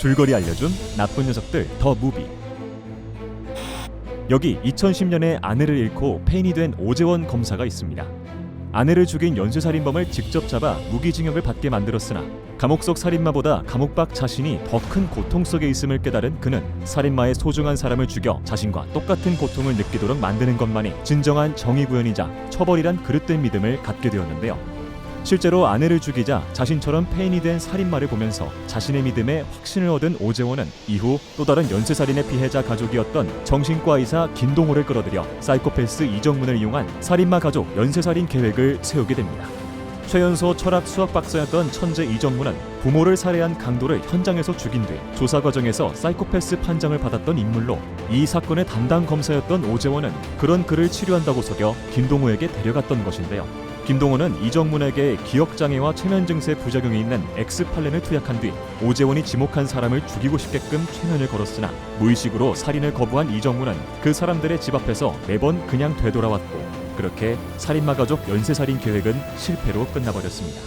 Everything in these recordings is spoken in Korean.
줄거리 알려준 나쁜 녀석들 더 무비. 여기 2010년에 아내를 잃고 폐인이 된 오재원 검사가 있습니다. 아내를 죽인 연쇄살인범을 직접 잡아 무기징역을 받게 만들었으나 감옥 속 살인마보다 감옥 밖 자신이 더 큰 고통 속에 있음을 깨달은 그는 살인마의 소중한 사람을 죽여 자신과 똑같은 고통을 느끼도록 만드는 것만이 진정한 정의구현이자 처벌이란 그릇된 믿음을 갖게 되었는데요. 실제로 아내를 죽이자 자신처럼 폐인이 된 살인마를 보면서 자신의 믿음에 확신을 얻은 오재원은 이후 또 다른 연쇄살인의 피해자 가족이었던 정신과 의사 김동호를 끌어들여 사이코패스 이정문을 이용한 살인마 가족 연쇄살인 계획을 세우게 됩니다. 최연소 철학 수학 박사였던 천재 이정문은 부모를 살해한 강도를 현장에서 죽인 뒤 조사 과정에서 사이코패스 판정을 받았던 인물로, 이 사건의 담당 검사였던 오재원은 그런 그를 치료한다고 속여 김동호에게 데려갔던 것인데요. 김동호는 이정문에게 기억장애와 최면증세 부작용이 있는 X팔렌을 투약한 뒤 오재원이 지목한 사람을 죽이고 싶게끔 최면을 걸었으나 무의식으로 살인을 거부한 이정문은 그 사람들의 집 앞에서 매번 그냥 되돌아왔고, 그렇게 살인마 가족 연쇄살인 계획은 실패로 끝나버렸습니다.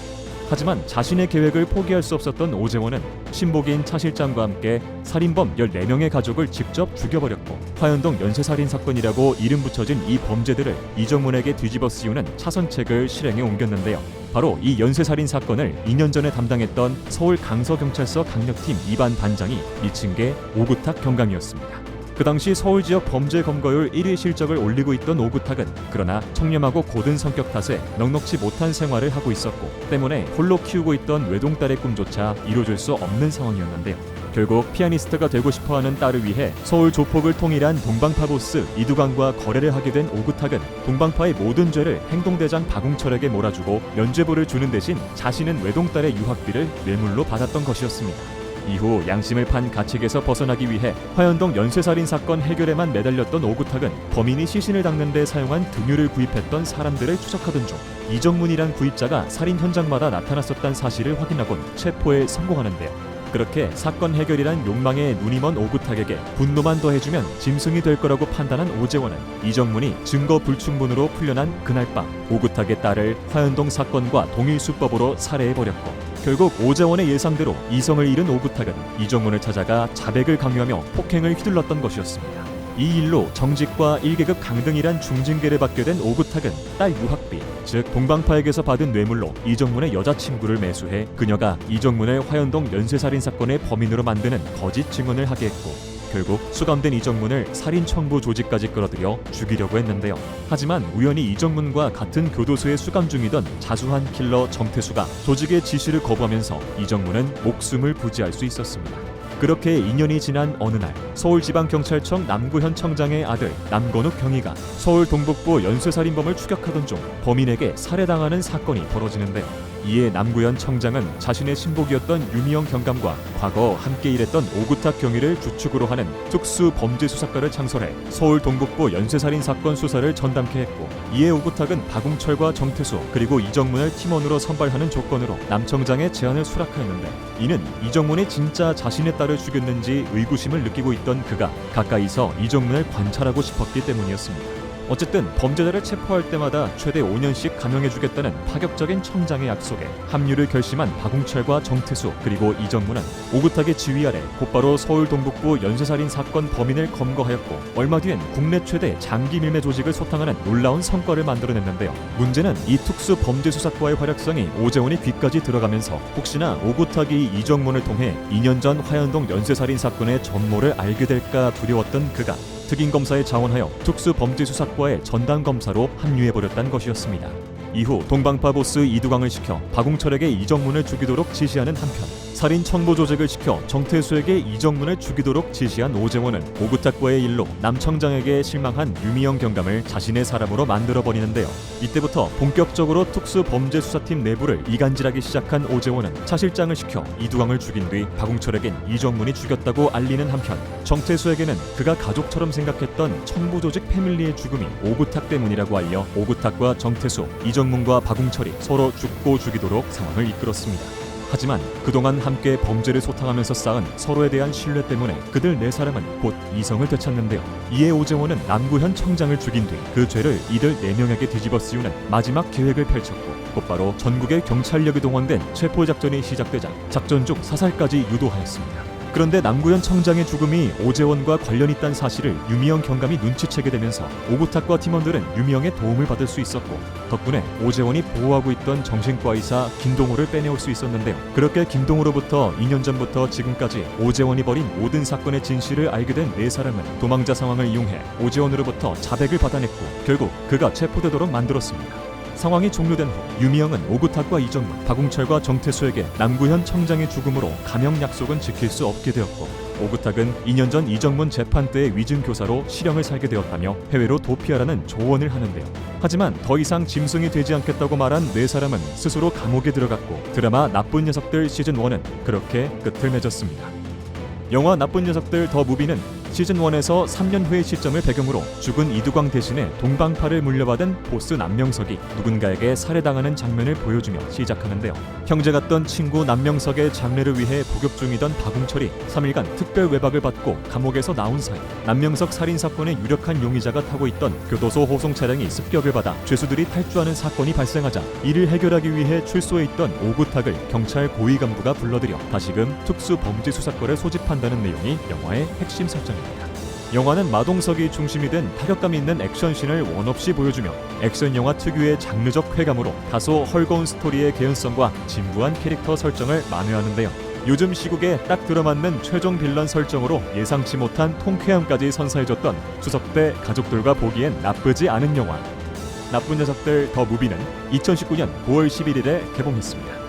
하지만 자신의 계획을 포기할 수 없었던 오재원은 신복인 차 실장과 함께 살인범 14명의 가족을 직접 죽여버렸고, 화현동 연쇄살인 사건이라고 이름 붙여진 이 범죄들을 이정문에게 뒤집어 씌우는 차선책을 실행에 옮겼는데요. 바로 이 연쇄살인 사건을 2년 전에 담당했던 서울 강서경찰서 강력팀 2반 반장이 미친 게 오구탁 경감이었습니다. 그 당시 서울 지역 범죄 검거율 1위 실적을 올리고 있던 오구탁은 그러나 청렴하고 고든 성격 탓에 넉넉지 못한 생활을 하고 있었고, 때문에 홀로 키우고 있던 외동딸의 꿈조차 이뤄줄 수 없는 상황이었는데요. 결국 피아니스트가 되고 싶어하는 딸을 위해 서울 조폭을 통일한 동방파 보스 이두광과 거래를 하게 된 오구탁은 동방파의 모든 죄를 행동대장 박웅철에게 몰아주고 면죄부를 주는 대신 자신은 외동딸의 유학비를 뇌물로 받았던 것이었습니다. 이후 양심을 판 가책에서 벗어나기 위해 화현동 연쇄살인 사건 해결에만 매달렸던 오구탁은 범인이 시신을 닦는 데 사용한 등유를 구입했던 사람들을 추적하던 중 이정문이란 구입자가 살인 현장마다 나타났었다는 사실을 확인하곤 체포에 성공하는데요. 그렇게 사건 해결이란 욕망에 눈이 먼 오구탁에게 분노만 더해주면 짐승이 될 거라고 판단한 오재원은 이정문이 증거 불충분으로 풀려난 그날 밤 오구탁의 딸을 화현동 사건과 동일 수법으로 살해해버렸고, 결국 오재원의 예상대로 이성을 잃은 오구탁은 이정문을 찾아가 자백을 강요하며 폭행을 휘둘렀던 것이었습니다. 이 일로 정직과 1계급 강등이란 중징계를 받게 된 오구탁은 딸 유학비, 즉 동방파에게서 받은 뇌물로 이정문의 여자친구를 매수해 그녀가 이정문을 화현동 연쇄살인 사건의 범인으로 만드는 거짓 증언을 하게 했고, 결국 수감된 이정문을 살인 청부 조직까지 끌어들여 죽이려고 했는데요. 하지만 우연히 이정문과 같은 교도소에 수감 중이던 자수한 킬러 정태수가 조직의 지시를 거부하면서 이정문은 목숨을 부지할 수 있었습니다. 그렇게 2년이 지난 어느 날 서울지방경찰청 남구현 청장의 아들 남건욱 경위가 서울 동북부 연쇄살인범을 추격하던 중 범인에게 살해당하는 사건이 벌어지는데요. 이에 남구현 청장은 자신의 신복이었던 유미영 경감과 과거 함께 일했던 오구탁 경위를 주축으로 하는 특수범죄수사과를 창설해 서울 동북부 연쇄살인 사건 수사를 전담케 했고, 이에 오구탁은 박웅철과 정태수 그리고 이정문을 팀원으로 선발하는 조건으로 남 청장의 제안을 수락하였는데, 이는 이정문이 진짜 자신의 딸을 죽였는지 의구심을 느끼고 있던 그가 가까이서 이정문을 관찰하고 싶었기 때문이었습니다. 어쨌든 범죄자를 체포할 때마다 최대 5년씩 감형해주겠다는 파격적인 청장의 약속에 합류를 결심한 박웅철과 정태수 그리고 이정문은 오구탁의 지휘 아래 곧바로 서울 동북부 연쇄살인 사건 범인을 검거하였고, 얼마 뒤엔 국내 최대 장기 밀매 조직을 소탕하는 놀라운 성과를 만들어냈는데요. 문제는 이 특수 범죄수사과의 활약성이 오재원이 귀까지 들어가면서 혹시나 오구탁이 이정문을 통해 2년 전 화현동 연쇄살인 사건의 전모를 알게 될까 두려웠던 그가 특임검사에 자원하여 특수범죄수사과의 전담검사로 합류해버렸다는 것이었습니다. 이후 동방파 보스 이두광을 시켜 박웅철에게 이정문을 죽이도록 지시하는 한편, 살인 청부 조직을 시켜 정태수에게 이정문을 죽이도록 지시한 오재원은 오구탁과의 일로 남 청장에게 실망한 유미영 경감을 자신의 사람으로 만들어버리는데요. 이때부터 본격적으로 특수범죄수사팀 내부를 이간질하기 시작한 오재원은 차 실장을 시켜 이두광을 죽인 뒤 박웅철에겐 이정문이 죽였다고 알리는 한편, 정태수에게는 그가 가족처럼 생각했던 청부 조직 패밀리의 죽음이 오구탁 때문이라고 알려 오구탁과 정태수, 이정문과 박웅철이 서로 죽고 죽이도록 상황을 이끌었습니다. 하지만 그동안 함께 범죄를 소탕하면서 쌓은 서로에 대한 신뢰 때문에 그들 4사람은 곧 이성을 되찾는데요. 이에 오재원은 남구현 청장을 죽인 뒤 그 죄를 이들 4명에게 뒤집어 씌우는 마지막 계획을 펼쳤고, 곧바로 전국의 경찰력이 동원된 체포작전이 시작되자 작전 중 사살까지 유도하였습니다. 그런데 남구현 청장의 죽음이 오재원과 관련이 있다는 사실을 유미영 경감이 눈치채게 되면서 오구탁과 팀원들은 유미영의 도움을 받을 수 있었고, 덕분에 오재원이 보호하고 있던 정신과 의사 김동호를 빼내올 수 있었는데요. 그렇게 김동호로부터 2년 전부터 지금까지 오재원이 벌인 모든 사건의 진실을 알게 된 네 사람은 도망자 상황을 이용해 오재원으로부터 자백을 받아냈고, 결국 그가 체포되도록 만들었습니다. 상황이 종료된 후 유미영은 오구탁과 이정문, 박웅철과 정태수에게 남구현 청장의 죽음으로 감형 약속은 지킬 수 없게 되었고, 오구탁은 2년 전 이정문 재판 때의 위증교사로 실형을 살게 되었다며 해외로 도피하라는 조언을 하는데요. 하지만 더 이상 짐승이 되지 않겠다고 말한 네 사람은 스스로 감옥에 들어갔고, 드라마 나쁜 녀석들 시즌1은 그렇게 끝을 맺었습니다. 영화 나쁜 녀석들 더 무비는 시즌1에서 3년 후의 시점을 배경으로 죽은 이두광 대신에 동방파를 물려받은 보스 남명석이 누군가에게 살해당하는 장면을 보여주며 시작하는데요. 형제 같던 친구 남명석의 장례를 위해 복역 중이던 박웅철이 3일간 특별 외박을 받고 감옥에서 나온 사이 남명석 살인사건의 유력한 용의자가 타고 있던 교도소 호송 차량이 습격을 받아 죄수들이 탈주하는 사건이 발생하자 이를 해결하기 위해 출소해 있던 오구탁을 경찰 고위 간부가 불러들여 다시금 특수범죄수사과를 소집한다는 내용이 영화의 핵심 설정입니다. 영화는 마동석이 중심이 된 타격감 있는 액션씬을 원없이 보여주며 액션 영화 특유의 장르적 쾌감으로 다소 헐거운 스토리의 개연성과 진부한 캐릭터 설정을 만회하는데요. 요즘 시국에 딱 들어맞는 최종 빌런 설정으로 예상치 못한 통쾌함까지 선사해줬던 추석 때 가족들과 보기엔 나쁘지 않은 영화 나쁜 녀석들 더 무비는 2019년 9월 11일에 개봉했습니다.